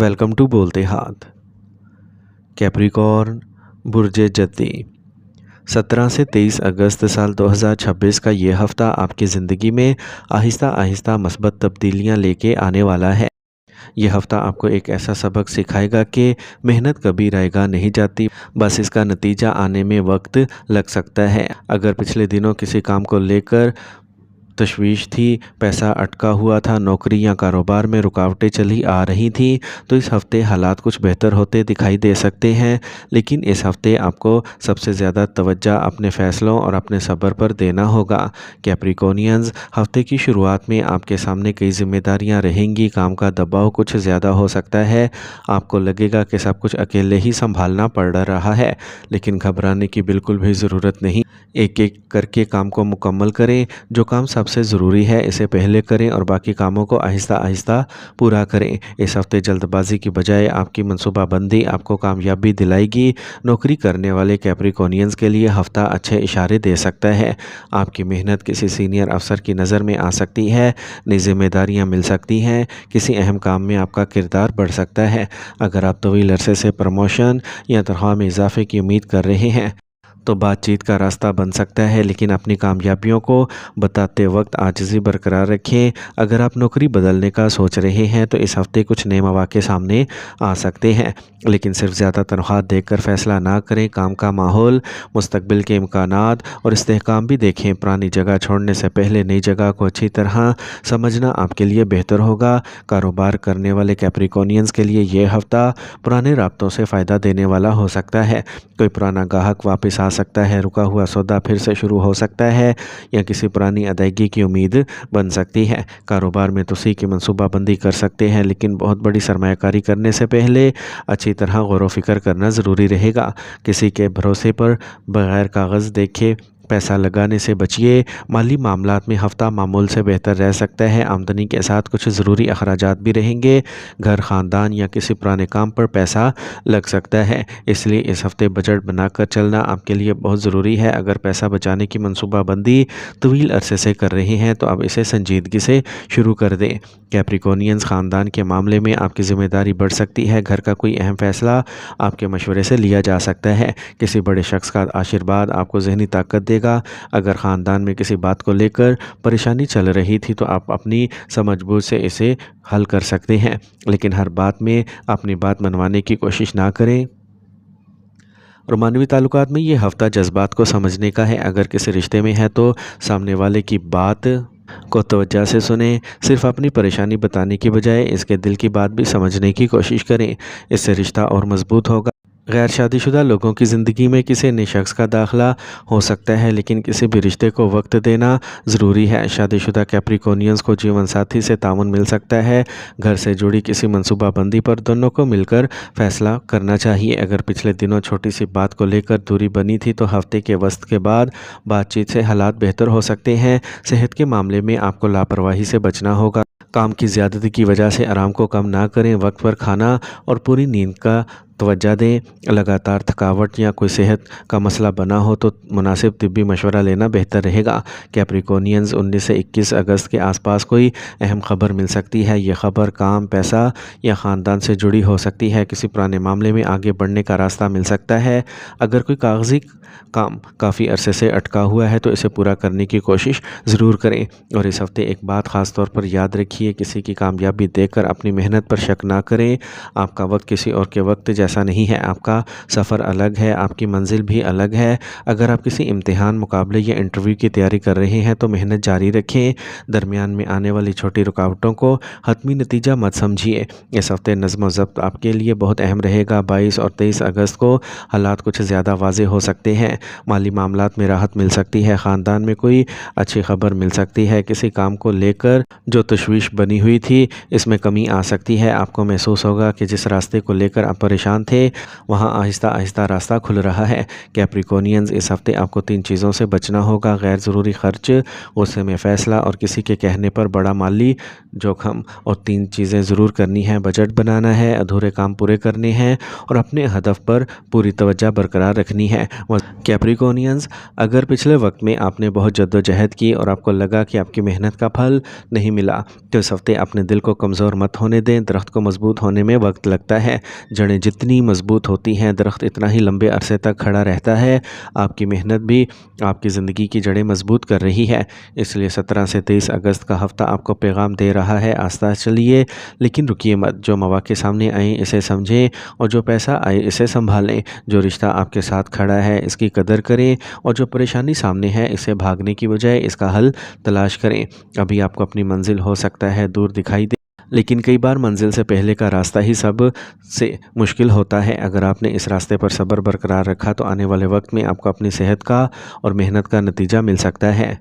Welcome to بولتے ہاتھ۔ کیپریکارن برج جدی 17 سے 23 اگست سال 2026 کا یہ ہفتہ آپ کی زندگی میں آہستہ آہستہ مثبت تبدیلیاں لے کے آنے والا ہے۔ یہ ہفتہ آپ کو ایک ایسا سبق سکھائے گا کہ محنت کبھی رائے گاں نہیں جاتی، بس اس کا نتیجہ آنے میں وقت لگ سکتا ہے۔ اگر پچھلے دنوں کسی کام کو لے کر تشویش تھی، پیسہ اٹکا ہوا تھا، نوکری یا کاروبار میں رکاوٹیں چلی آ رہی تھیں، تو اس ہفتے حالات کچھ بہتر ہوتے دکھائی دے سکتے ہیں۔ لیکن اس ہفتے آپ کو سب سے زیادہ توجہ اپنے فیصلوں اور اپنے صبر پر دینا ہوگا۔ کیپریکونینز، ہفتے کی شروعات میں آپ کے سامنے کئی ذمہ داریاں رہیں گی، کام کا دباؤ کچھ زیادہ ہو سکتا ہے، آپ کو لگے گا کہ سب کچھ اکیلے ہی سنبھالنا پڑ رہا ہے، لیکن گھبرانے کی بالکل بھی ضرورت نہیں۔ ایک ایک کر کے کام کو مکمل کریں، جو کام سب سے ضروری ہے اسے پہلے کریں اور باقی کاموں کو آہستہ آہستہ پورا کریں۔ اس ہفتے جلد بازی کی بجائے آپ کی منصوبہ بندی آپ کو کامیابی دلائے گی۔ نوکری کرنے والے کیپریکونینز کے لیے ہفتہ اچھے اشارے دے سکتا ہے۔ آپ کی محنت کسی سینئر افسر کی نظر میں آ سکتی ہے، نئی ذمہ داریاں مل سکتی ہیں، کسی اہم کام میں آپ کا کردار بڑھ سکتا ہے۔ اگر آپ طویل عرصے سے پروموشن یا تنخواہ میں اضافے کی امید کر رہے ہیں تو بات چیت کا راستہ بن سکتا ہے، لیکن اپنی کامیابیوں کو بتاتے وقت عاجزی برقرار رکھیں۔ اگر آپ نوکری بدلنے کا سوچ رہے ہیں تو اس ہفتے کچھ نئے مواقع سامنے آ سکتے ہیں، لیکن صرف زیادہ تنخواہ دیکھ کر فیصلہ نہ کریں۔ کام کا ماحول، مستقبل کے امکانات اور استحکام بھی دیکھیں۔ پرانی جگہ چھوڑنے سے پہلے نئی جگہ کو اچھی طرح سمجھنا آپ کے لیے بہتر ہوگا۔ کاروبار کرنے والے کیپریکونینز کے لیے یہ ہفتہ پرانے رابطوں سے فائدہ دینے والا ہو سکتا ہے۔ کوئی پرانا گاہک واپس آ سکتا ہے، رکا ہوا سودا پھر سے شروع ہو سکتا ہے یا کسی پرانی ادائیگی کی امید بن سکتی ہے۔ کاروبار میں توسیع کی منصوبہ بندی کر سکتے ہیں، لیکن بہت بڑی سرمایہ کاری کرنے سے پہلے اچھی طرح غور و فکر کرنا ضروری رہے گا۔ کسی کے بھروسے پر بغیر کاغذ دیکھے پیسہ لگانے سے بچیے۔ مالی معاملات میں ہفتہ معمول سے بہتر رہ سکتا ہے۔ آمدنی کے ساتھ کچھ ضروری اخراجات بھی رہیں گے۔ گھر، خاندان یا کسی پرانے کام پر پیسہ لگ سکتا ہے، اس لیے اس ہفتے بجٹ بنا کر چلنا آپ کے لیے بہت ضروری ہے۔ اگر پیسہ بچانے کی منصوبہ بندی طویل عرصے سے کر رہے ہیں تو اب اسے سنجیدگی سے شروع کر دیں۔ کیپریکونینز، خاندان کے معاملے میں آپ کی ذمہ داری بڑھ سکتی ہے۔ گھر کا کوئی اہم فیصلہ آپ کے مشورے سے لیا جا سکتا ہے۔ کسی بڑے شخص کا آشیرواد آپ کو ذہنی طاقت دے گا۔ اگر خاندان میں کسی بات کو لے کر پریشانی چل رہی تھی تو آپ اپنی سمجھ بوجھ سے اسے حل کر سکتے ہیں، لیکن ہر بات میں اپنی بات منوانے کی کوشش نہ کریں۔ رومانوی تعلقات میں یہ ہفتہ جذبات کو سمجھنے کا ہے۔ اگر کسی رشتے میں ہے تو سامنے والے کی بات کو توجہ سے سنیں، صرف اپنی پریشانی بتانے کی بجائے اس کے دل کی بات بھی سمجھنے کی کوشش کریں، اس سے رشتہ اور مضبوط ہوگا۔ غیر شادی شدہ لوگوں کی زندگی میں کسی نئے شخص کا داخلہ ہو سکتا ہے، لیکن کسی بھی رشتے کو وقت دینا ضروری ہے۔ شادی شدہ کیپریکونینز کو جیون ساتھی سے تعاون مل سکتا ہے۔ گھر سے جڑی کسی منصوبہ بندی پر دونوں کو مل کر فیصلہ کرنا چاہیے۔ اگر پچھلے دنوں چھوٹی سی بات کو لے کر دوری بنی تھی تو ہفتے کے وسط کے بعد بات چیت سے حالات بہتر ہو سکتے ہیں۔ صحت کے معاملے میں آپ کو لاپرواہی سے بچنا ہوگا۔ کام کی زیادتی کی وجہ سے آرام کو کم نہ کریں، وقت پر کھانا اور پوری نیند کا توجہ دیں۔ لگاتار تھکاوٹ یا کوئی صحت کا مسئلہ بنا ہو تو مناسب طبی مشورہ لینا بہتر رہے گا۔ کیپریکونینز، 19 سے 21 اگست کے آس پاس کوئی اہم خبر مل سکتی ہے۔ یہ خبر کام، پیسہ یا خاندان سے جڑی ہو سکتی ہے۔ کسی پرانے معاملے میں آگے بڑھنے کا راستہ مل سکتا ہے۔ اگر کوئی کاغذی کام کافی عرصے سے اٹکا ہوا ہے تو اسے پورا کرنے کی کوشش ضرور کریں۔ اور اس ہفتے ایک بات خاص طور پر یاد رکھیے، کسی کی کامیابی دیکھ کر اپنی محنت پر شک نہ کریں۔ آپ کا وقت کسی اور کے وقت جیسا نہیں ہے، آپ کا سفر الگ ہے، آپ کی منزل بھی الگ ہے۔ اگر آپ کسی امتحان، مقابلے یا انٹرویو کی تیاری کر رہے ہیں تو محنت جاری رکھیں۔ درمیان میں آنے والی چھوٹی رکاوٹوں کو حتمی نتیجہ مت سمجھیے۔ اس ہفتے نظم و ضبط آپ کے لیے بہت اہم رہے گا۔ 22 اور 23 اگست کو حالات کچھ زیادہ واضح ہو سکتے ہیں۔ مالی معاملات میں راحت مل سکتی ہے۔ خاندان میں کوئی اچھی خبر مل سکتی ہے۔ کسی کام کو لے کر جو تشویش بنی ہوئی تھی اس میں کمی آ سکتی ہے۔ آپ کو محسوس ہوگا کہ جس راستے کو لے کر آپ پریشان پریشان تھے وہاں آہستہ آہستہ راستہ کھل رہا ہے۔ کیپریکونینز، اس ہفتے آپ کو 3 چیزوں سے بچنا ہوگا: غیر ضروری خرچ، غصے میں فیصلہ اور کسی کے کہنے پر بڑا مالی جوخم۔ اور 3 چیزیں ضرور کرنی ہیں: بجٹ بنانا ہے، ادھورے کام پورے کرنے ہیں اور اپنے ہدف پر پوری توجہ برقرار رکھنی ہے۔ کیپریکونینز، اگر پچھلے وقت میں آپ نے بہت جدوجہد کی اور آپ کو لگا کہ آپ کی محنت کا پھل نہیں ملا، تو اس ہفتے اپنے دل کو کمزور مت ہونے دیں۔ درخت کو مضبوط ہونے میں وقت لگتا ہے۔ جڑیں جتنی مضبوط ہوتی ہیں، درخت اتنا ہی لمبے عرصے تک کھڑا رہتا ہے۔ آپ کی محنت بھی آپ کی زندگی کی جڑیں مضبوط کر رہی ہے۔ اس لیے 17 سے 23 اگست کا ہفتہ آپ کو پیغام دے رہا ہے: آستہ چلیے لیکن رکیے مت۔ جو مواقع سامنے آئیں اسے سمجھیں اور جو پیسہ آئے اسے سنبھالیں۔ جو رشتہ آپ کے ساتھ کھڑا ہے اس کی قدر کریں اور جو پریشانی سامنے ہے اسے بھاگنے کی بجائے اس کا حل تلاش کریں۔ ابھی آپ کو اپنی منزل ہو سکتا ہے دور دکھائی دے، لیکن کئی بار منزل سے پہلے کا راستہ ہی سب سے مشکل ہوتا ہے۔ اگر آپ نے اس راستے پر صبر برقرار رکھا تو آنے والے وقت میں آپ کو اپنی صحت کا اور محنت کا نتیجہ مل سکتا ہے۔